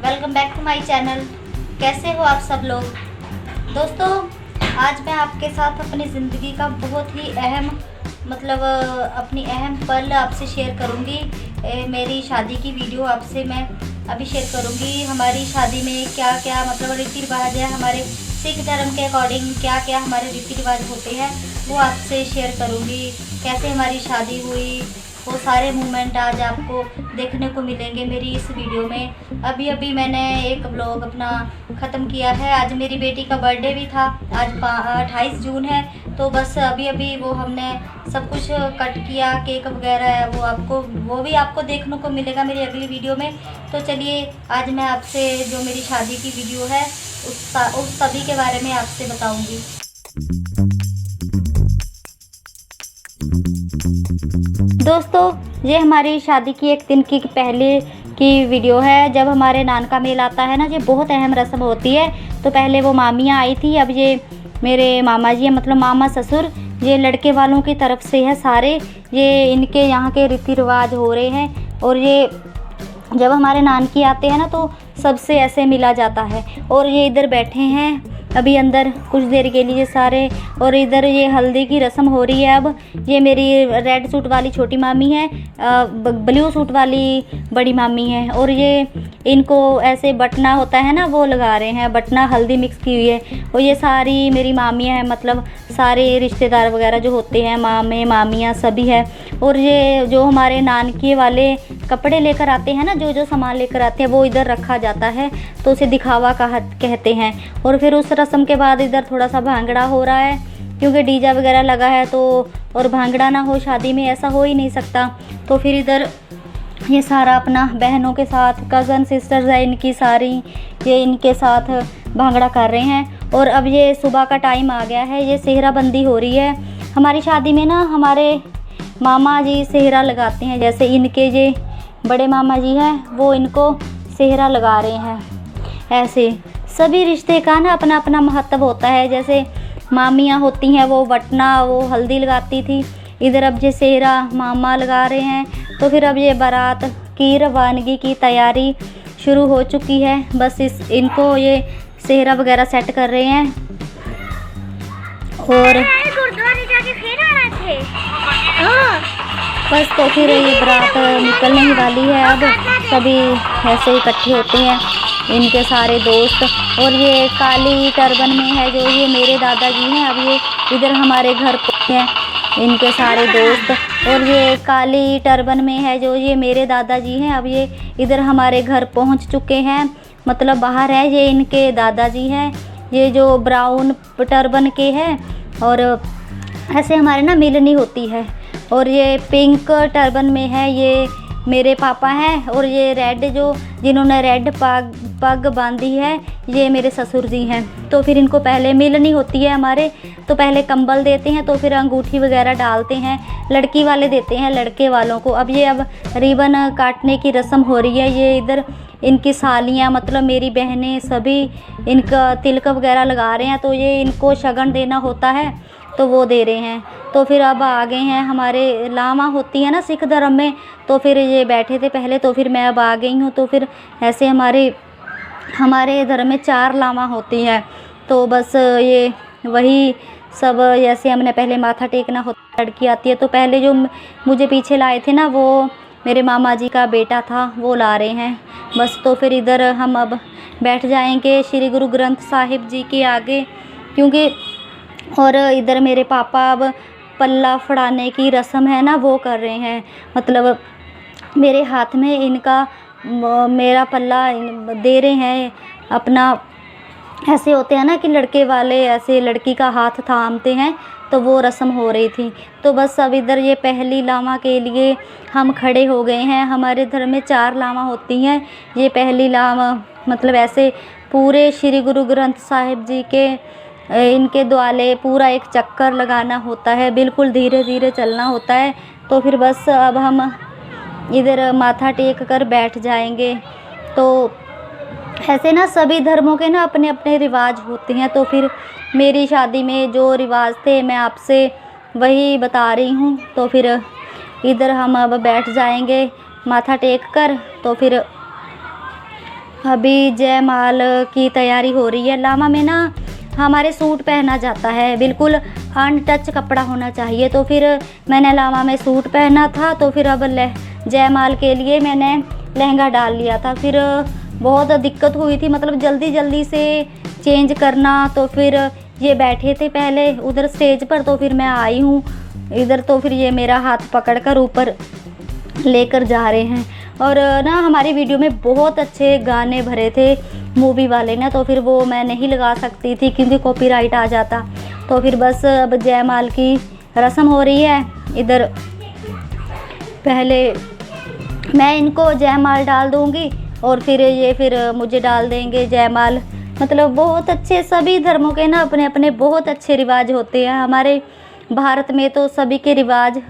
Welcome back to my channel. कैसे हो आप सब लोग। दोस्तों, आज मैं आपके साथ अपनी ज़िंदगी का बहुत ही अहम अपनी अहम पल आपसे शेयर करूंगी। मेरी शादी की वीडियो आपसे मैं अभी शेयर करूंगी। हमारी शादी में क्या क्या रीति रिवाज है, हमारे सिख धर्म के अकॉर्डिंग क्या क्या हमारे रीति रिवाज होते हैं, वो आपसे शेयर करूंगी। कैसे हमारी शादी हुई, वो सारे मोमेंट आज आपको देखने को मिलेंगे मेरी इस वीडियो में। अभी अभी मैंने एक ब्लॉग अपना ख़त्म किया है। आज मेरी बेटी का बर्थडे भी था, आज 28 जून है। तो बस अभी अभी वो हमने सब कुछ कट किया, केक वगैरह है वो भी आपको देखने को मिलेगा मेरी अगली वीडियो में। तो चलिए, आज मैं आपसे जो मेरी शादी की वीडियो है उस सभी के बारे में आपसे बताऊँगी। दोस्तों, ये हमारी शादी की एक दिन की पहले की वीडियो है। जब हमारे नान का मेल आता है ना, ये बहुत अहम रस्म होती है। तो पहले वो मामियाँ आई थी, अब ये मेरे मामा जी हैं, मामा ससुर, ये लड़के वालों की तरफ से है सारे। ये इनके यहाँ के रीति रिवाज हो रहे हैं। और ये जब हमारे नानकी आते हैं ना, तो सबसे ऐसे मिला जाता है। और ये इधर बैठे हैं अभी अंदर कुछ देर के लिए सारे। और इधर ये हल्दी की रस्म हो रही है। अब ये मेरी रेड सूट वाली छोटी मामी है, ब्लू सूट वाली बड़ी मामी है। और ये इनको ऐसे बटना होता है ना, वो लगा रहे हैं, बटना हल्दी मिक्स की हुई है। और ये सारी मेरी मामियाँ हैं, सारे रिश्तेदार वगैरह जो होते हैं, मामे मामियाँ सभी है। और ये जो हमारे नानकी वाले कपड़े लेकर आते हैं ना, जो सामान लेकर आते हैं, वो इधर रखा जाता है, तो उसे दिखावा कहते हैं। और फिर उस रस्म के बाद इधर थोड़ा सा भांगड़ा हो रहा है, क्योंकि डीजे वगैरह लगा है। तो और भांगड़ा ना हो शादी में, ऐसा हो ही नहीं सकता। तो फिर इधर ये सारा अपना बहनों के साथ, कज़न सिस्टर्स है इनकी सारी, ये इनके साथ भांगड़ा कर रहे हैं। और अब ये सुबह का टाइम आ गया है, ये सेहरा बंदी हो रही है। हमारी शादी में ना हमारे मामा जी सेहरा लगाते हैं। जैसे इनके ये बड़े मामा जी हैं, वो इनको सेहरा लगा रहे हैं। ऐसे सभी रिश्ते का ना अपना अपना महत्व होता है। जैसे मामियाँ होती हैं, वो बटना वो हल्दी लगाती थी। इधर अब ये सेहरा मामा लगा रहे हैं। तो फिर अब ये बारात की रवानगी की तैयारी शुरू हो चुकी है। बस इनको ये सेहरा वगैरह सेट कर रहे हैं। और गुरुद्वारे जाके फिर आना थे। बस तो फिर ये बारात निकलने ही वाली है। अब सभी ऐसे इकट्ठे होते हैं, इनके सारे दोस्त। और ये काली टर्बन में है जो ये मेरे दादाजी हैं। अब ये इधर हमारे घर पहुंचे हैं, इनके सारे दोस्त। और ये काली टर्बन में है जो ये मेरे दादाजी हैं। अब ये इधर हमारे घर पहुंच चुके हैं, बाहर है। ये इनके दादाजी हैं, ये जो ब्राउन टर्बन के हैं। और ऐसे हमारे ना मिलनी होती है। और ये पिंक टर्बन में है, ये मेरे पापा हैं। और ये रेड जिन्होंने रेड पग बांधी है, ये मेरे ससुर जी हैं। तो फिर इनको पहले मिलनी होती है हमारे, तो पहले कंबल देते हैं, तो फिर अंगूठी वगैरह डालते हैं। लड़की वाले देते हैं लड़के वालों को। अब रिबन काटने की रस्म हो रही है। ये इधर इनकी सालियाँ मेरी बहनें सभी इनका तिलक वगैरह लगा रहे हैं। तो ये इनको शगन देना होता है, तो वो दे रहे हैं। तो फिर अब आ गए हैं, हमारे लामा होती है ना सिख धर्म में, तो फिर ये बैठे थे पहले, तो फिर मैं अब आ गई हूँ। तो फिर ऐसे हमारे धर्म में 4 लामा होती हैं। तो बस ये वही सब, जैसे हमने पहले माथा टेकना होता, लड़की आती है। तो पहले जो मुझे पीछे लाए थे ना, वो मेरे मामा जी का बेटा था, वो ला रहे हैं। बस तो फिर इधर हम अब बैठ जाएंगे श्री गुरु ग्रंथ साहिब जी के आगे, क्योंकि और इधर मेरे पापा अब पल्ला फड़ाने की रस्म है ना, वो कर रहे हैं। मेरे हाथ में इनका मेरा पल्ला दे रहे हैं अपना। ऐसे होते हैं ना कि लड़के वाले ऐसे लड़की का हाथ थामते हैं, तो वो रस्म हो रही थी। तो बस अब इधर ये पहली लामा के लिए हम खड़े हो गए हैं। हमारे धर्म में 4 लामा होती हैं। ये पहली लामा ऐसे पूरे श्री गुरु ग्रंथ साहिब जी के इनके द्वाले पूरा एक चक्कर लगाना होता है, बिल्कुल धीरे धीरे चलना होता है। तो फिर बस अब हम इधर माथा टेक कर बैठ जाएंगे। तो ऐसे ना सभी धर्मों के ना अपने अपने रिवाज होते हैं। तो फिर मेरी शादी में जो रिवाज थे, मैं आपसे वही बता रही हूँ। तो फिर इधर हम अब बैठ जाएंगे माथा टेक कर। तो फिर अभी जयमाल की तैयारी हो रही है। लामा में ना हमारे सूट पहना जाता है, बिल्कुल अनटच कपड़ा होना चाहिए। तो फिर मैंने लामा में सूट पहना था, तो फिर अब जयमाल के लिए मैंने लहंगा डाल लिया था। फिर बहुत दिक्कत हुई थी, मतलब जल्दी जल्दी से चेंज करना। तो फिर ये बैठे थे पहले उधर स्टेज पर, तो फिर मैं आई हूँ इधर, तो फिर ये मेरा हाथ पकड़कर ऊपर लेकर जा रहे हैं। और ना हमारी वीडियो में बहुत अच्छे गाने भरे थे मूवी वाले ने, तो फिर वो मैं नहीं लगा सकती थी क्योंकि कॉपीराइट आ जाता। तो फिर बस अब जयमाल की रस्म हो रही है इधर। पहले मैं इनको जयमाल डाल दूंगी और फिर मुझे डाल देंगे जयमाल। मतलब बहुत अच्छे, सभी धर्मों के ना अपने अपने बहुत अच्छे रिवाज होते हैं। हमारे भारत में तो सभी के रिवाज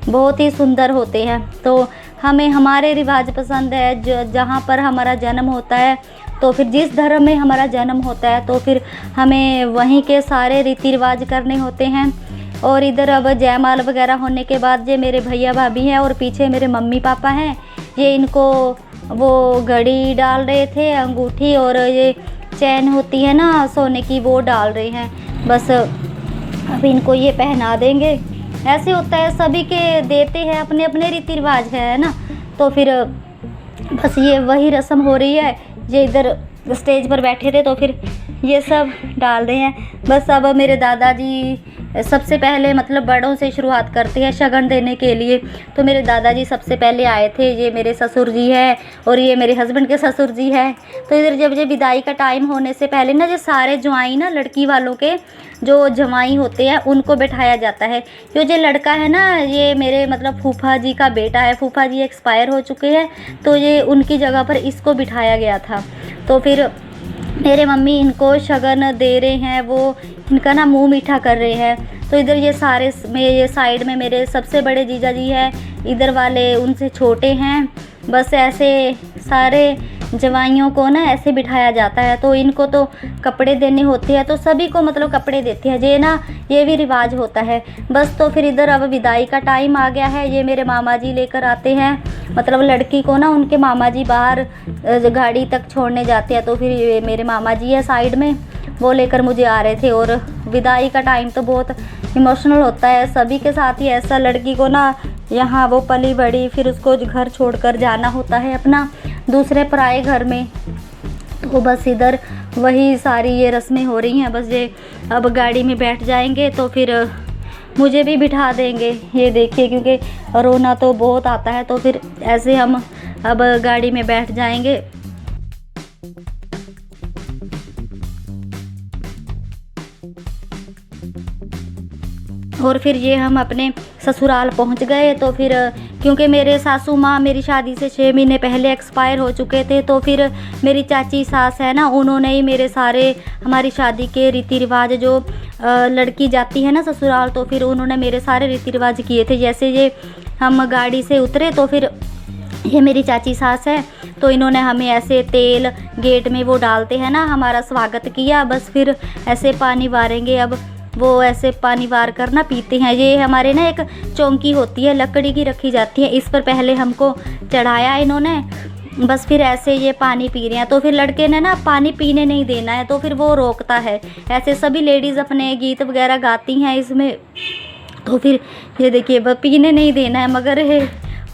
बहुत ही सुंदर होते हैं। तो हमें हमारे रिवाज पसंद है, जहाँ पर हमारा जन्म होता है, तो फिर जिस धर्म में हमारा जन्म होता है तो फिर हमें वहीं के सारे रीति रिवाज करने होते हैं। और इधर अब जयमाल वगैरह होने के बाद ये मेरे भैया भाभी हैं और पीछे मेरे मम्मी पापा हैं। ये इनको वो घड़ी डाल रहे थे, अंगूठी, और ये चैन होती है ना सोने की, वो डाल रहे हैं। बस अब इनको ये पहना देंगे। ऐसे होता है, सभी के देते हैं, अपने अपने रीति रिवाज है ना। तो फिर बस ये वही रस्म हो रही है। ये इधर स्टेज पर बैठे थे तो फिर ये सब डाल रहे हैं। बस अब मेरे दादाजी सबसे पहले, मतलब बड़ों से शुरुआत करते हैं शगन देने के लिए। तो मेरे दादाजी सबसे पहले आए थे। ये मेरे ससुर जी है और ये मेरे हस्बैंड के ससुर जी है। तो इधर जब ये विदाई का टाइम होने से पहले ना, ये सारे जवाई ना, लड़की वालों के जो जवाई होते हैं उनको बैठाया जाता है। जो ये लड़का है ना, ये मेरे मतलब फूफा जी का बेटा है। फूफा जी एक्सपायर हो चुके हैं, तो ये उनकी जगह पर इसको बिठाया गया था। तो फिर मेरे मम्मी इनको शगन दे रहे हैं, वो इनका ना मुंह मीठा कर रहे हैं। तो इधर ये सारे ये साइड में मेरे सबसे बड़े जीजा जी हैं, इधर वाले उनसे छोटे हैं। बस ऐसे सारे जवाइयों को ना ऐसे बिठाया जाता है। तो इनको तो कपड़े देने होते हैं, तो सभी को मतलब कपड़े देते हैं ये ना, ये भी रिवाज होता है। बस तो फिर इधर अब विदाई का टाइम आ गया है। ये मेरे मामा जी लेकर आते हैं, मतलब लड़की को ना उनके मामा जी बाहर गाड़ी तक छोड़ने जाते हैं। तो फिर ये मेरे मामा जी है साइड में, वो लेकर मुझे आ रहे थे। और विदाई का टाइम तो बहुत इमोशनल होता है सभी के साथ ही। ऐसा लड़की को ना यहाँ वो पली बड़ी, फिर उसको घर छोड़कर जाना होता है अपना दूसरे पराए घर में। तो बस इधर वही सारी ये रस्में हो रही हैं। बस ये अब गाड़ी में बैठ जाएंगे तो फिर मुझे भी बिठा देंगे। ये देखिए, क्योंकि रोना तो बहुत आता है। तो फिर ऐसे हम अब गाड़ी में बैठ जाएंगे। और फिर ये हम अपने ससुराल पहुंच गए। तो फिर क्योंकि मेरे सासू माँ मेरी शादी से 6 महीने पहले एक्सपायर हो चुके थे, तो फिर मेरी चाची सास है ना, उन्होंने ही मेरे सारे हमारी शादी के रीति रिवाज, जो लड़की जाती है ना ससुराल, तो फिर उन्होंने मेरे सारे रीति रिवाज किए थे। जैसे ये हम गाड़ी से उतरे तो फिर ये मेरी चाची सास है, तो इन्होंने हमें ऐसे तेल गेट में वो डालते हैं ना, हमारा स्वागत किया। बस फिर ऐसे पानी वारेंगे। अब वो ऐसे पानी वार कर ना पीते हैं। ये हमारे ना एक चौंकी होती है, लकड़ी की रखी जाती है, इस पर पहले हमको चढ़ाया इन्होंने। बस फिर ऐसे ये पानी पी रहे हैं। तो फिर लड़के ने ना पानी पीने नहीं देना है, तो फिर वो रोकता है। ऐसे सभी लेडीज़ अपने गीत वगैरह गाती हैं इसमें। तो फिर ये देखिए, पीने नहीं देना है, मगर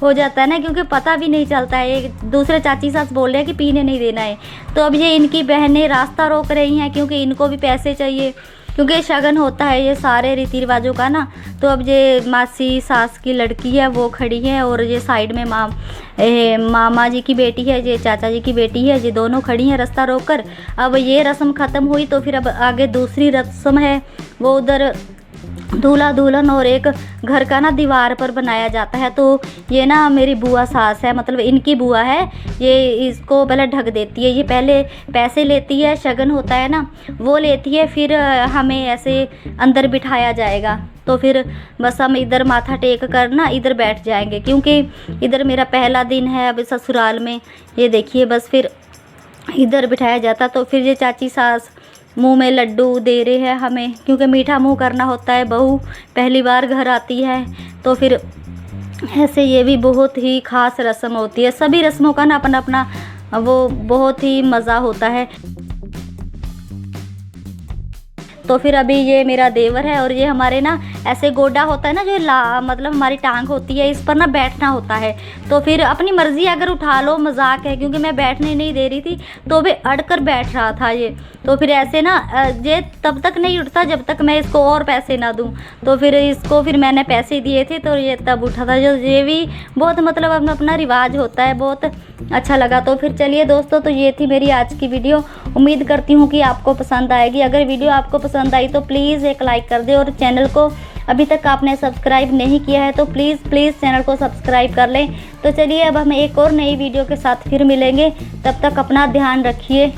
हो जाता है ना, क्योंकि पता भी नहीं चलता है। एक दूसरे चाची सास बोल रहे हैं कि पीने नहीं देना है। तो अब ये इनकी बहनें रास्ता रोक रही हैं, क्योंकि इनको भी पैसे चाहिए, क्योंकि शगन होता है ये सारे रीति रिवाजों का ना। तो अब ये मासी सास की लड़की है वो खड़ी है, और ये साइड में मामा जी की बेटी है, ये चाचा जी की बेटी है, ये दोनों खड़ी हैं रास्ता रोक कर। अब ये रस्म ख़त्म हुई तो फिर अब आगे दूसरी रस्म है, वो उधर दूल्हा दुल्हन और एक घर का ना दीवार पर बनाया जाता है। तो ये ना मेरी बुआ सास है, मतलब इनकी बुआ है, ये इसको पहले ढक देती है। ये पहले पैसे लेती है, शगन होता है ना वो लेती है, फिर हमें ऐसे अंदर बिठाया जाएगा। तो फिर बस हम इधर माथा टेक कर ना इधर बैठ जाएंगे, क्योंकि इधर मेरा पहला दिन है अब ससुराल में। ये देखिए, बस फिर इधर बिठाया जाता। तो फिर ये चाची सास मुंह में लड्डू दे रहे हैं हमें, क्योंकि मीठा मुंह करना होता है, बहू पहली बार घर आती है। तो फिर ऐसे ये भी बहुत ही ख़ास रस्म होती है। सभी रस्मों का ना अपना अपना वो बहुत ही मज़ा होता है। तो फिर अभी ये मेरा देवर है और ये हमारे ना ऐसे गोडा होता है ना, जो मतलब हमारी टांग होती है, इस पर ना बैठना होता है। तो फिर अपनी मर्ज़ी अगर उठा लो, मजाक है, क्योंकि मैं बैठने नहीं दे रही थी तो भी अड़कर बैठ रहा था ये। तो फिर ऐसे ना ये तब तक नहीं उठता जब तक मैं इसको और पैसे ना दूं। तो फिर इसको फिर मैंने पैसे दिए थे तो ये तब उठा था। जो ये भी बहुत मतलब अपना अपना रिवाज होता है, बहुत अच्छा लगा। तो फिर चलिए दोस्तों, तो ये थी मेरी आज की वीडियो। उम्मीद करती हूँ कि आपको पसंद आएगी। अगर वीडियो आपको पसंद आई तो प्लीज़ एक लाइक कर दे, और चैनल को अभी तक आपने सब्सक्राइब नहीं किया है तो प्लीज़ चैनल को सब्सक्राइब कर लें। तो चलिए अब हम एक और नई वीडियो के साथ फिर मिलेंगे। तब तक अपना ध्यान रखिए।